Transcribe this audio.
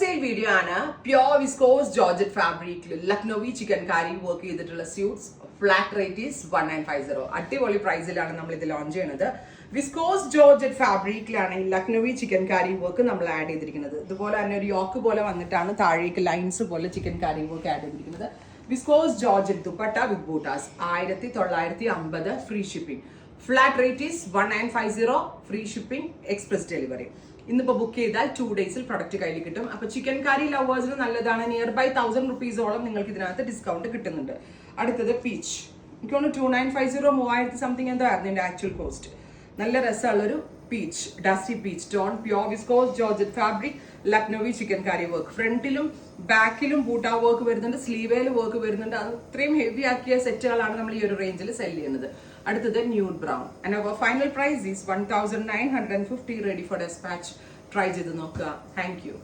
Sale video ആണ്. Pure viscose georgette ഫാബ്രിക്കിൽ Lucknowi chicken കാരി work ചെയ്തിട്ടുള്ള സ്യൂട്ട്സ്. Flat rate is 1950. അടിപൊളി പ്രൈസിലാണ് നമ്മൾ ഇത് ലോഞ്ച് ചെയ്യുന്നത്. വിസ്കോസ് ജോർജറ്റ് ഫാബ്രിക്കിലാണ് ഈ ലക്നോവി ചിക്കൻ കാരി വർക്ക് നമ്മൾ ആഡ് ചെയ്തിരിക്കുന്നത്. ഇതുപോലെ തന്നെ ഒരു യോക്ക് പോലെ വന്നിട്ടാണ് താഴേക്ക് ലൈൻസ് പോലെ ചിക്കൻ കാരി വർക്ക് ആഡ് ചെയ്തിരിക്കുന്നത്. വിസ്കോസ് ജോർജറ്റ് ദുപ്പട്ട വിത്ത് ബൂട്ടാസ് 1950 free shipping. Flat rate is 1950 free shipping express delivery. ഇന്നിപ്പോൾ ബുക്ക് ചെയ്താൽ 2 ഡേയ്സിൽ പ്രൊഡക്റ്റ് കയ്യിൽ കിട്ടും. അപ്പോൾ ചിക്കൻ കറി ലവേഴ്സിന് നല്ലതാണ്. നിയർ ബൈ 1000 റുപ്പീസോളം നിങ്ങൾക്ക് ഇതിനകത്ത് ഡിസ്കൗണ്ട് കിട്ടുന്നുണ്ട്. അടുത്തത് പീച്ച്. എനിക്ക് തോന്നുന്നു 2950 3000 സംതിങ് എന്തോ ആയിരുന്നു ഇതിന്റെ ആക്ച്വൽ കോസ്റ്റ്. നല്ല രസമുള്ളൊരു peach, dusty peach tone, pure viscose georgette fabric, Lucknowi chikankari work. ഫ്രണ്ടിലും ബാക്കിലും ബൂട്ടാ വർക്ക് വരുന്നുണ്ട്, സ്ലീവേൽ വർക്ക് വരുന്നുണ്ട്. അത് ഇത്രയും ഹെവി ആക്കിയ സെറ്റുകളാണ് നമ്മൾ ഈ ഒരു റേഞ്ചിൽ സെല് ചെയ്യുന്നത്. അടുത്തത് nude brown. And our final price is 1950. Ready for despatch. Try ചെയ്ത് നോക്കുക. Thank U.